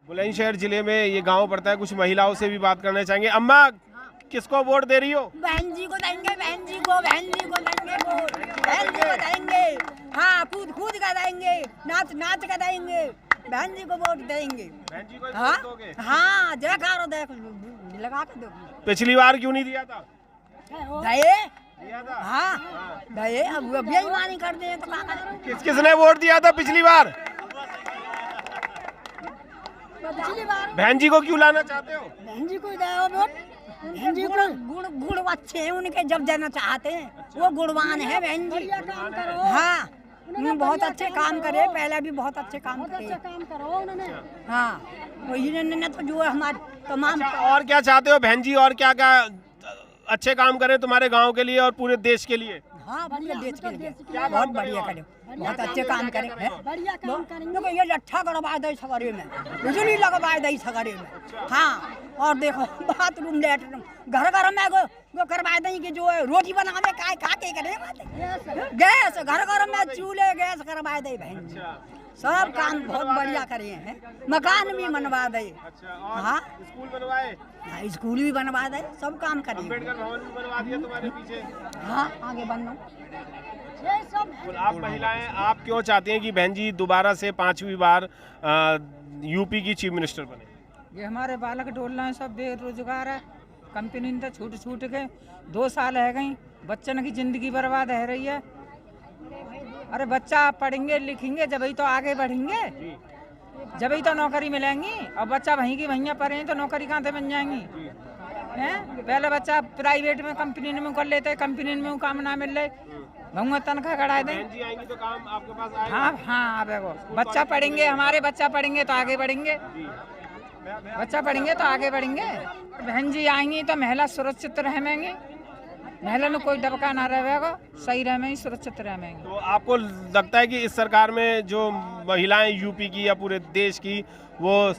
बुलंदशहर जिले में ये गांव पड़ता है, कुछ महिलाओं से भी बात करना चाहेंगे। अम्मा, किसको वोट दे रही हो? बहन जी को देंगे, बहन जी को देंगे वोट, बहन जी को देंगे। हाँ, कूद का देंगे, नाच का देंगे, बहन जी को वोट देंगे। बहन जी को हाँ वोट दोगे? हाँ, देखा देख लगा के दो। पिछली बार क्यों नहीं दिया था? दिया था। हाँ दये, अब बेईमानी कर दे तो क्या करें? किसने वोट दिया था पिछली बार? बहन जी को क्यों लाना चाहते हो? बहन जी को दो वोट। बहन जी को गुण अच्छे हैं उनके, जब देना चाहते हैं। वो गुणवान है बहन जी। हाँ, उन्होंने बहुत अच्छे काम करे, पहले भी बहुत अच्छे काम करो उन्होंने। हाँ, वही ने तो जो हमारे तमाम। और क्या चाहते हो बहन जी, और क्या क्या अच्छे काम करें तुम्हारे गांव के लिए और पूरे देश के लिए? हाँ, पूरे देश के लिए बहुत बढ़िया करे, बहुत अच्छे काम करे। बढ़िया काम करेंगे। ये लट्ठा गड़वा दे सगरे में, बिजली लगवा दे सगरे में। हाँ, और देखो बाथरूम लेटरूम घर में वो करवा दें कि जो रोटी बनावे का के करे, गैस घर में चूल्हे गैस करवा दे बहन जी। सब काम बहुत बढ़िया करे हैं, मकान भी बनवा दे। हाँ, स्कूल बनवाए, स्कूल भी बनवा दे, सब काम करे। अम्बेडकर भवन भी बनवा दिया तुम्हारे पीछे। हाँ, आगे बनना। आप महिलाएं, आप क्यों चाहती हैं कि बहन जी दोबारा से 5वीं बार यूपी की चीफ मिनिस्टर बने? ये हमारे बालक डोल रहे हैं, सब बेरोजगार है, कंपनी ने छूट के 2 साल है गई, बच्चन की जिंदगी बर्बाद है रही है। अरे बच्चा पढ़ेंगे लिखेंगे जब ही तो आगे बढ़ेंगे, जब ही तो नौकरी मिलेंगी। और बच्चा वहीं की वहीं पढ़े तो नौकरी कहाँ से बन जाएंगी? हैं, पहले बच्चा प्राइवेट में कंपनी में कर लेते, कंपनी में काम ना मिल रहे, भूंगा तनख्वाह गड़ा दें। बहन जी आएंगी तो काम आपके पास आएगा। हाँ हाँ, अब देखो बच्चा पढ़ेंगे, हमारे बच्चा पढ़ेंगे तो आगे बढ़ेंगे, बच्चा पढ़ेंगे तो आगे बढ़ेंगे। बहन जी आएंगी तो महिला सुरक्षित रहेंगी, महिला में कोई दबका ना रहेगा, सही रहेंगी, सुरक्षित रहेंगी। तो आपको लगता है कि इस सरकार में जो महिलाएं यूपी की या पूरे देश की वो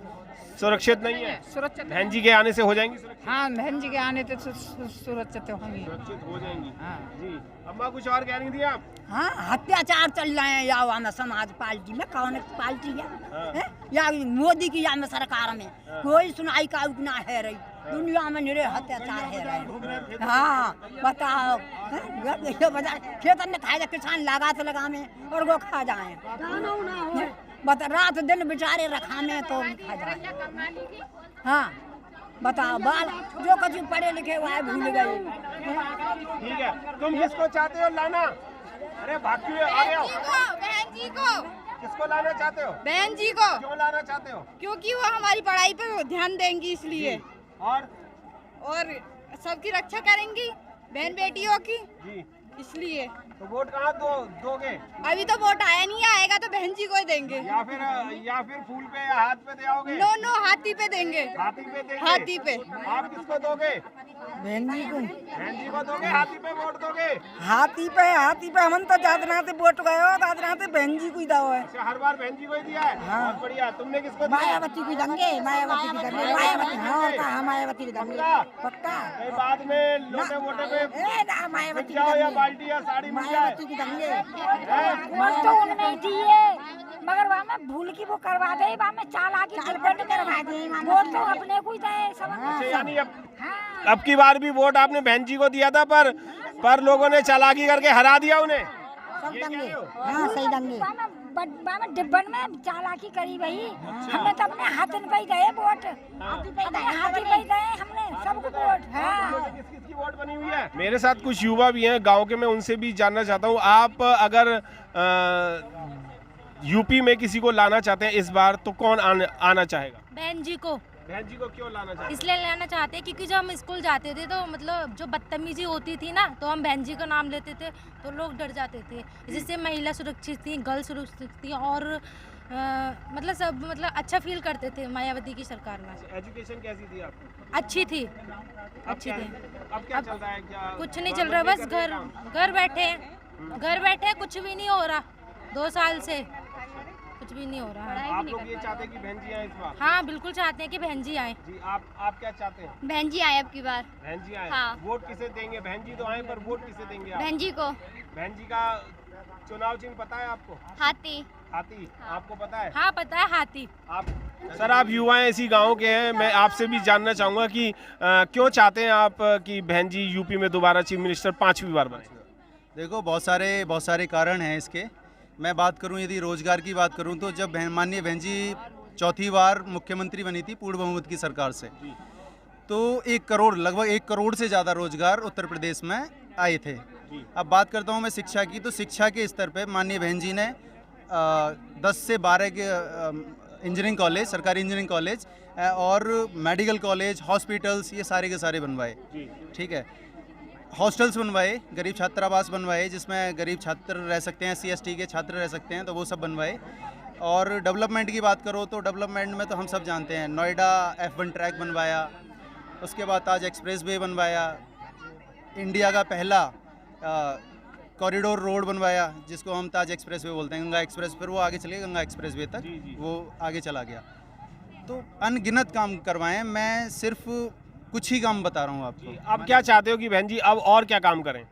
सुरक्षित नहीं है? सुरक्षित बहन जी के आने से हो जाएंगी सुरक्षित? हाँ, बहन जी के आने से सुरक्षित होंगी, सुरक्षित हो जाएंगी। हाँ जी। अम्मा, कुछ और कह रही थी आप? हाँ, अत्याचार चल रहे हैं या में समाज पार्टी में, कौन पार्टी है? या मोदी की या में सरकार में कोई सुनाई का उतना है रही, दुनिया में निरे अत्याचार है रहे। हाँ, बताओ, खेतन में खाए किसान लगा तो लगा में और वो खा जाए, बता रात दिन बेचारे रखा में तो खा जाए। हाँ, बताओ, बाल जो कभी पढ़े लिखे हुआ है भूल गए। ठीक है, तुम किसको चाहते हो लाना? अरे भाग्य आ गया। बहन जी को। किसको लाना चाहते हो? बहन जी को। क्यों लाना चाहते हो? क्योंकि वो हमारी पढ़ाई पे ध्यान देंगी इसलिए, और सबकी रक्षा करेंगी, बहन बेटियों की, जी इसलिए। तो वोट कहाँ दोगे? अभी तो वोट आया नहीं, आएगा तो बहन जी को ही देंगे, या फिर फूल पे या हाथ पे दे आओगे? नो हाथी पे देंगे। हाथी पे देंगे? हाथी पे। आप किसको दोगे? बहन जी को। बहन जी को दोगे? हाथी पे वोट दोगे? हाथी पे हम तो जातना से वोट गए हो, जातना से बहन जी को ही दाओ है। अच्छा, हर बार बहन जी को ही दिया है? हाँ। बहुत बढ़िया। तुमने किसको दिया? मायावती की दंगे, मायावती की दंगे, मायावती। हाँ, मायावती की दंगे, पक्का। कहीं बाद में लोटे वोटे पे ना मायावती की जाओ या दंगे, बाल्टी या साड़ी मिल जाए? मायावती की दंगे। वोट तो उनमें दिए, मगर वहाँ में भूल की वो करवा दे, वहाँ में चालाकी करवा दे, वोट तो अपने को ही दे सब। अच्छा, यानी अब की बार भी वोट आपने बहन जी को दिया था, पर लोगों ने चालाकी करके हरा दिया उन्हें। सब दंगे, हाँ सही दंगे। वहाँ में डिब्बन में चालाकी करी भाई, हमने तो अपने हाथ पे ही गए वोट, अपने हाथी पे ही गए हमने सबको वोट। हाँ, किसकी वोट बनी हुई है? मेरे साथ कुछ युवा भी हैं गांव के, मैं उनसे भी जानना चाहता हूं। आप अगर यूपी में किसी को लाना चाहते हैं इस बार, तो कौन आना चाहेगा? बहन जी को। बहन जी को क्यों लाना चाहते हैं? इसलिए लाना चाहते हैं क्योंकि जब हम स्कूल जाते थे तो मतलब जो बदतमीजी होती थी ना, तो हम बहन जी का नाम लेते थे तो लोग डर जाते थे। जिससे महिला सुरक्षित थी, गर्ल सुरक्षित थी, और मतलब सब अच्छा फील करते थे मायावती की सरकार में। एजुकेशन कैसी थी आपकी? अच्छी थी, अच्छी थी। अब क्या चल रहा है? क्या कुछ नहीं चल रहा, बस घर बैठे कुछ भी नहीं हो रहा, 2 साल से कुछ भी नहीं हो रहा है। आप लोग ये चाहते हैं कि बहन जी आए इस बार? हाँ, बिल्कुल चाहते हैं कि बहन जी आए। जी, आप क्या चाहते हैं? बहन जी आए अब की बार। बहन जी आए। हाँ। वोट किसे देंगे? बहन जी तो आए, पर वोट किसे देंगे आप? बहन जी को। बहन जी का चुनाव चिन्ह पता है आपको? हाथी। हाथी। आपको पता है? हाँ, पता है, हाथी। आप सर आप युवा हैं, इसी गांव के हैं, मैं आपसे भी जानना चाहूँगा कि क्यों चाहते हैं आप कि बहन जी यूपी में दोबारा चीफ मिनिस्टर 5वीं बार बने? देखो बहुत सारे कारण हैं इसके। मैं बात करूं, यदि रोजगार की बात करूं तो जब माननीय बहन जी चौथी बार मुख्यमंत्री बनी थी पूर्ण बहुमत की सरकार से, तो लगभग 1 करोड़ से ज़्यादा रोजगार उत्तर प्रदेश में आए थे। अब बात करता हूं मैं शिक्षा की, तो शिक्षा के स्तर पे माननीय बहन जी ने 10 से 12 के इंजीनियरिंग कॉलेज, सरकारी इंजीनियरिंग कॉलेज और मेडिकल कॉलेज, हॉस्पिटल्स, ये सारे के सारे बनवाए। ठीक है, हॉस्टल्स बनवाए, गरीब छात्रावास बनवाए जिसमें गरीब छात्र रह सकते हैं, SC/ST के छात्र रह सकते हैं, तो वो सब बनवाए। और डेवलपमेंट की बात करो तो डेवलपमेंट में तो हम सब जानते हैं, नोएडा F1 ट्रैक बनवाया, उसके बाद ताज एक्सप्रेस वे बनवाया, इंडिया का पहला कॉरिडोर रोड बनवाया जिसको हम ताज एक्सप्रेस वे बोलते हैं, गंगा एक्सप्रेस, फिर वो आगे चले गंगा एक्सप्रेस वे तक, वो आगे चला गया। तो अनगिनत काम करवाएं, मैं सिर्फ कुछ ही काम बता रहा हूँ आपको। अब क्या चाहते हो कि बहन जी अब और क्या काम करें?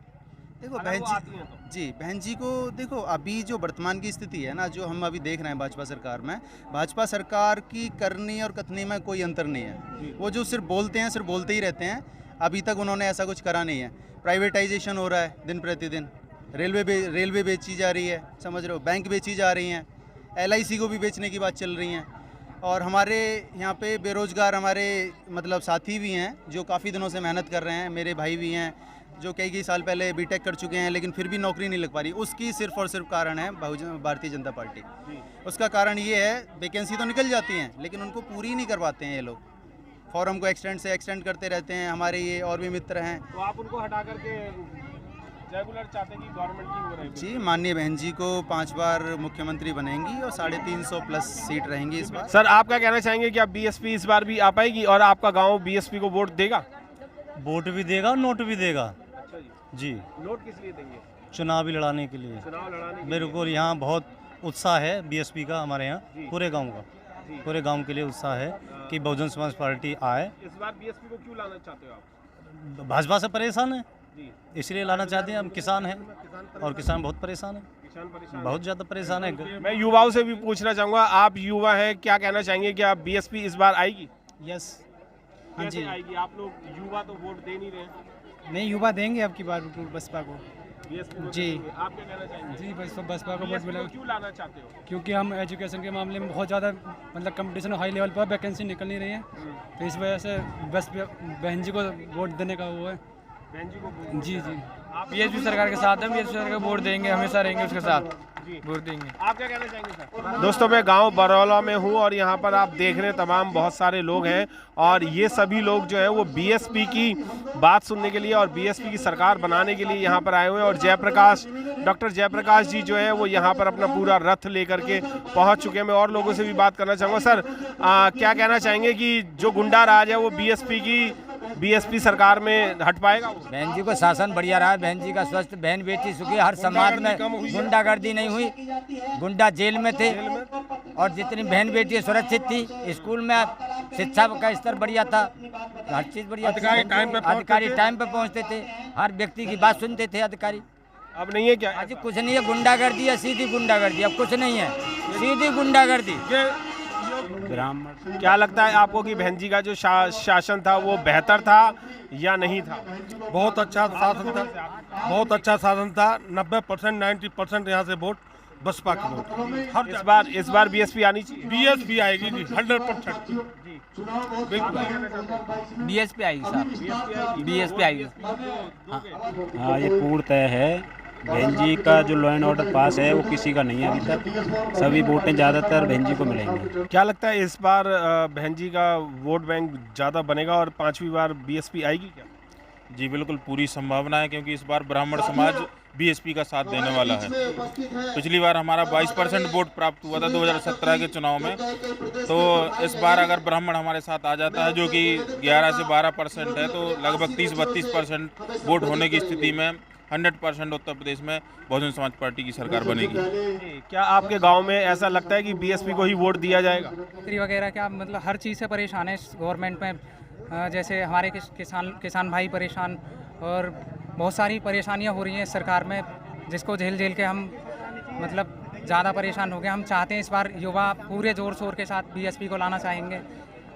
देखो बहन जी को देखो, अभी जो वर्तमान की स्थिति है ना, जो हम अभी देख रहे हैं भाजपा सरकार में, भाजपा सरकार की करनी और कथनी में कोई अंतर नहीं है। वो जो सिर्फ बोलते हैं, सिर्फ बोलते ही रहते हैं। अभी तक उन्होंने ऐसा कुछ करा नहीं है। प्राइवेटाइजेशन हो रहा है दिन प्रतिदिन, रेलवे बेची जा रही है, समझ रहे हो, बैंक बेची जा रही हैं, LIC को भी बेचने की बात चल रही है। और हमारे यहाँ पे बेरोजगार हमारे मतलब साथी भी हैं जो काफ़ी दिनों से मेहनत कर रहे हैं, मेरे भाई भी हैं जो कई साल पहले B.Tech कर चुके हैं, लेकिन फिर भी नौकरी नहीं लग पा रही। उसकी सिर्फ और सिर्फ कारण है भारतीय जनता पार्टी। उसका कारण ये है, वैकेंसी तो निकल जाती हैं लेकिन उनको पूरी नहीं कर पाते हैं ये लोग, फॉर्म को एक्सटेंड करते रहते हैं। हमारे ये और भी मित्र हैं। तो आप उनको हटा करके रेगुलर चाहते हैं कि गवर्नमेंट की हो रही? जी, माननीय बहन जी को 5 बार मुख्यमंत्री बनेंगी और 350 प्लस सीट रहेंगी इस बार। सर आप क्या कहना चाहेंगे कि अब BSP इस बार भी आ पाएगी और आपका गाँव BSP को वोट देगा? वोट भी देगा और नोट भी देगा। अच्छा जी, नोट किस लिए देंगे? चुनाव भी लड़ाने के लिए। चुनाव लड़ाने के मेरे को यहाँ बहुत उत्साह है BSP का, हमारे यहाँ पूरे गांव का, पूरे गांव के लिए उत्साह है कि बहुजन समाज पार्टी आए। इस बार BSP को क्यों लाना चाहते हो आप? भाजपा से परेशान है इसलिए लाना चाहते हैं। हम किसान हैं और किसान बहुत परेशान है, बहुत ज़्यादा परेशान है। मैं युवाओं से भी पूछना चाहूँगा, आप युवा हैं, क्या कहना चाहेंगे कि आप BSP इस बार आएगी? यस, हाँ कैसे जी। आएगी? आप लोग युवा तो वोट दे नहीं रहे। नहीं, युवा देंगे अब की बार बसपा को। BSP को जी। देंगे। आप क्या कहना चाहेंगे? जी, बसपा को वोट BSP मिला, को क्यों लाना चाहते हो? क्योंकि हम एजुकेशन के मामले में बहुत ज़्यादा मतलब कंपटीशन हाई लेवल पर, वैकेंसी निकल नहीं रही है, तो इस वजह से बस बहन जी को वोट देने का वो है। बहन जी को जी जी, BSP सरकार के साथ है, BSP सरकार को वोट देंगे, हमेशा रहेंगे उसके साथ, वोट देंगे। आप क्या कहना चाहेंगे सर? दोस्तों मैं गांव बरौला में हूं और यहां पर आप देख रहे हैं तमाम बहुत सारे लोग हैं और ये सभी लोग जो है वो BSP की बात सुनने के लिए और BSP की सरकार बनाने के लिए यहां पर आए हुए हैं। और डॉक्टर जयप्रकाश जी जो है वो यहां पर अपना पूरा रथ लेकर के पहुंच चुके हैं। मैं और लोगों से भी बात करना चाहूँगा। सर क्या कहना चाहेंगे कि जो गुंडा राज है वो BSP सरकार में हट पाएगा? बहन जी को शासन बढ़िया रहा है, बहन जी का स्वस्थ, बहन बेटी सुखी, हर समाज में गुंडागर्दी नहीं हुई, गुंडा जेल में थे और जितनी बहन बेटी सुरक्षित थी। स्कूल में शिक्षा का स्तर बढ़िया था, हर चीज़ बढ़िया, अधिकारी टाइम पे पहुँचते थे, हर व्यक्ति की बात सुनते थे अधिकारी। अब नहीं है क्या? आज कुछ नहीं है, गुंडागर्दी है, सीधी गुंडागर्दी, अब कुछ नहीं है, सीधी गुंडागर्दी। क्या लगता है आपको कि बहन जी का जो शासन था वो बेहतर था या नहीं था? बहुत अच्छा शासन था, बहुत अच्छा शासन था। 90% 90% यहाँ से वोट बसपा के वोट। इस बार BSP आनी चाहिए। BSP आएगी जी, 100%। BSP आएगी साहब, BSP आएगी। हाँ, ये पूर्ण तय है। बहन जी का जो लॉ एंड ऑर्डर पास है वो किसी का नहीं है अभी तक, सभी वोटें ज़्यादातर बहन जी को मिलेंगे। क्या लगता है इस बार बहन जी का वोट बैंक ज़्यादा बनेगा और 5वीं बार BSP आएगी क्या? जी बिल्कुल, पूरी संभावना है क्योंकि इस बार ब्राह्मण समाज BSP का साथ देने वाला है। पिछली बार हमारा 22% वोट प्राप्त हुआ था 2017 के चुनाव में, तो इस बार अगर ब्राह्मण हमारे साथ आ जाता है जो कि 11 से 12% है, तो लगभग 30-32% वोट होने की स्थिति में 100% उत्तर प्रदेश में बहुजन समाज पार्टी की सरकार बनेगी। क्या आपके गांव में ऐसा लगता है कि BSP को ही वोट दिया जाएगा? नौकरी वगैरह क्या मतलब हर चीज़ से परेशान है गवर्नमेंट में, जैसे हमारे किसान भाई परेशान और बहुत सारी परेशानियां हो रही हैं सरकार में, जिसको झेल के हम मतलब ज़्यादा परेशान हो गए। हम चाहते हैं इस बार युवा पूरे ज़ोर शोर के साथ बीएसपी को लाना चाहेंगे,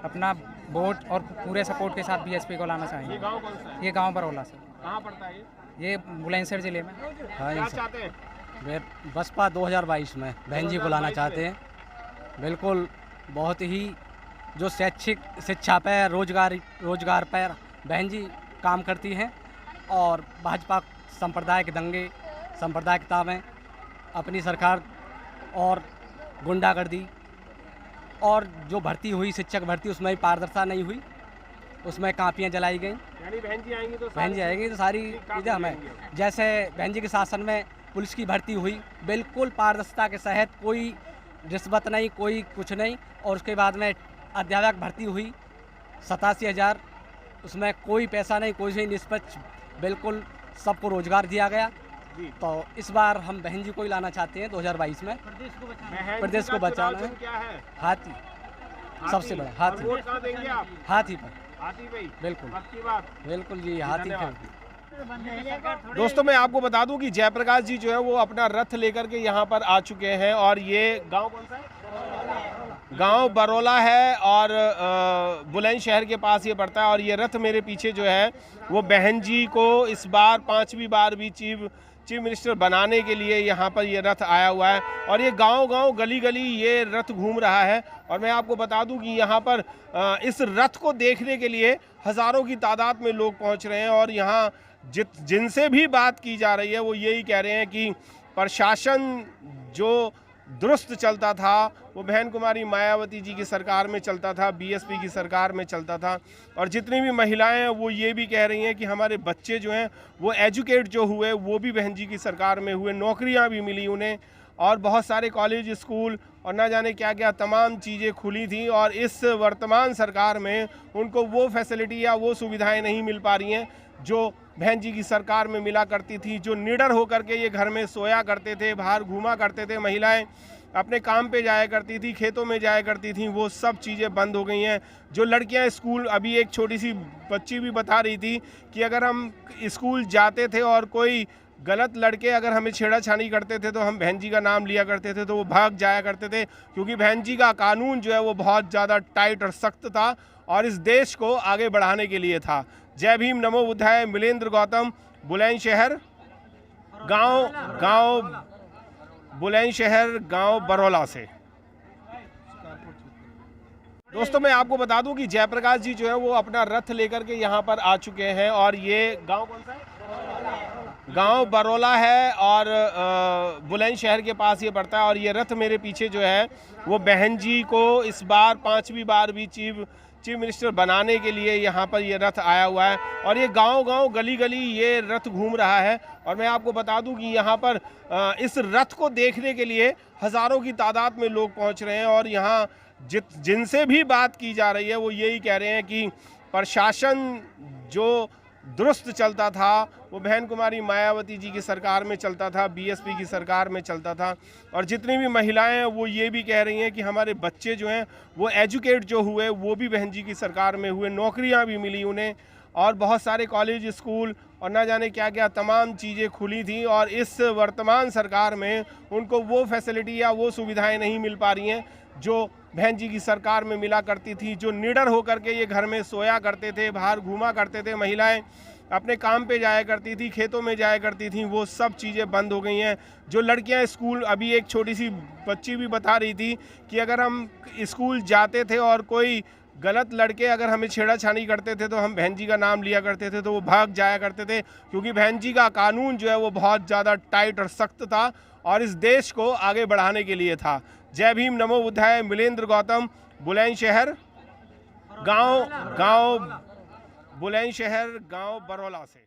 अपना वोट और पूरे सपोर्ट के साथ बीएसपी को लाना चाहेंगे। ये गांव कौन सा है? ये गांव बरौला से। कहाँ पड़ता है ये बुलंदशहर जिले में। हाँ क्या जी चाहते हैं? सर, बसपा 2022 में बहन जी को लाना 2022 चाहते हैं। बिल्कुल बहुत ही जो शैक्षिक शिक्षा पर रोजगार पर बहन जी काम करती हैं और भाजपा सांप्रदायिक दंगे सांप्रदायिकता में अपनी सरकार और गुंडागर्दी और जो भर्ती हुई शिक्षक भर्ती उसमें भी पारदर्शिता नहीं हुई, उसमें कापियाँ जलाई गई। यानी बहन जी आएंगी तो बहन जी आएंगी तो सारी चीज़ें हमें, जैसे बहन जी के शासन में पुलिस की भर्ती हुई बिल्कुल पारदर्शिता के तहत, कोई रिश्वत नहीं, कोई कुछ नहीं। और उसके बाद में अध्यापक भर्ती हुई 87,000, उसमें कोई पैसा नहीं, कोई निष्पक्ष, बिल्कुल सबको रोजगार दिया गया। तो इस बार हम बहन जी को ही लाना चाहते हैं 2022 में। प्रदेश को बचाना है। क्या है? हाथी सबसे बड़ा हाथी। वोट कहाँ देंगे आप? हाथी पर। हाथी पे ही? बिल्कुल पक्की बात। बिल्कुल जी, हाथी धन्यवाद। पे। दोस्तों मैं आपको बता दूं कि जयप्रकाश जी जो है वो अपना रथ लेकर के यहाँ पर आ चुके हैं और ये गांव कौन सा है? गांव बरौला है और बुलंदशहर के पास ये पड़ता है। और ये रथ मेरे पीछे जो है वो बहन जी को इस बार 5वीं बार भी चीफ मिनिस्टर बनाने के लिए यहाँ पर ये रथ आया हुआ है। और ये गांव-गांव गली-गली ये रथ घूम रहा है। और मैं आपको बता दूं कि यहाँ पर इस रथ को देखने के लिए हज़ारों की तादाद में लोग पहुँच रहे हैं। और यहाँ जिनसे भी बात की जा रही है वो यही कह रहे हैं कि प्रशासन जो दुरुस्त चलता था वो बहन कुमारी मायावती जी की सरकार में चलता था, बीएसपी की सरकार में चलता था। और जितनी भी महिलाएं हैं वो ये भी कह रही हैं कि हमारे बच्चे जो हैं वो एजुकेट जो हुए वो भी बहन जी की सरकार में हुए, नौकरियां भी मिली उन्हें और बहुत सारे कॉलेज, स्कूल और ना जाने क्या क्या तमाम चीज़ें खुली थी। और इस वर्तमान सरकार में उनको वो फैसिलिटी या वो सुविधाएँ नहीं मिल पा रही हैं जो बहन जी की सरकार में मिला करती थी। जो निडर होकर के ये घर में सोया करते थे, बाहर घूमा करते थे, महिलाएं अपने काम पे जाया करती थी, खेतों में जाया करती थी, वो सब चीज़ें बंद हो गई हैं। जो लड़कियां स्कूल, अभी एक छोटी सी बच्ची भी बता रही थी कि अगर हम स्कूल जाते थे और कोई गलत लड़के अगर हमें छेड़ाछानी करते थे तो हम बहन जी का नाम लिया करते थे तो वो भाग जाया करते थे, क्योंकि बहन जी का कानून जो है वो बहुत ज़्यादा टाइट और सख्त था और इस देश को आगे बढ़ाने के लिए था। जय भीम, नमो बुद्धाय। मिलेंद्र गौतम, बुलंदशहर गांव बुलंदशहर गांव बरौला से। दोस्तों मैं आपको बता दूं कि जयप्रकाश जी जो है वो अपना रथ लेकर के यहाँ पर आ चुके हैं और ये गांव कौन सा है? गांव बरौला है और बुलंदशहर के पास ये पड़ता है। और ये रथ मेरे पीछे जो है वो बहन जी को इस बार 5वीं बार भी चीफ मिनिस्टर बनाने के लिए यहाँ पर ये रथ आया हुआ है। और ये गांव-गांव गली-गली ये रथ घूम रहा है। और मैं आपको बता दूं कि यहाँ पर इस रथ को देखने के लिए हज़ारों की तादाद में लोग पहुँच रहे हैं। और यहाँ जिनसे भी बात की जा रही है वो यही कह रहे हैं कि प्रशासन जो दुरुस्त चलता था वो बहन कुमारी मायावती जी की सरकार में चलता था, बीएसपी की सरकार में चलता था। और जितनी भी महिलाएं हैं वो ये भी कह रही हैं कि हमारे बच्चे जो हैं वो एजुकेट जो हुए वो भी बहन जी की सरकार में हुए, नौकरियां भी मिली उन्हें और बहुत सारे कॉलेज, स्कूल और ना जाने क्या क्या तमाम चीज़ें खुली थी। और इस वर्तमान सरकार में उनको वो फैसिलिटी या वो सुविधाएँ नहीं मिल पा रही हैं जो बहन जी की सरकार में मिला करती थी। जो निडर होकर के ये घर में सोया करते थे, बाहर घूमा करते थे, महिलाएं अपने काम पे जाया करती थी, खेतों में जाया करती थी, वो सब चीज़ें बंद हो गई हैं। जो लड़कियां स्कूल, अभी एक छोटी सी बच्ची भी बता रही थी कि अगर हम स्कूल जाते थे और कोई गलत लड़के अगर हमें छेड़ाछानी करते थे तो हम बहन जी का नाम लिया करते थे तो वो भाग जाया करते थे, क्योंकि बहन जी का कानून जो है वो बहुत ज़्यादा टाइट और सख्त था और इस देश को आगे बढ़ाने के लिए था। जय भीम, नमो बुद्धाय। मिलेंद्र गौतम, बुलंदशहर गांव बुलंदशहर गांव बरौला से।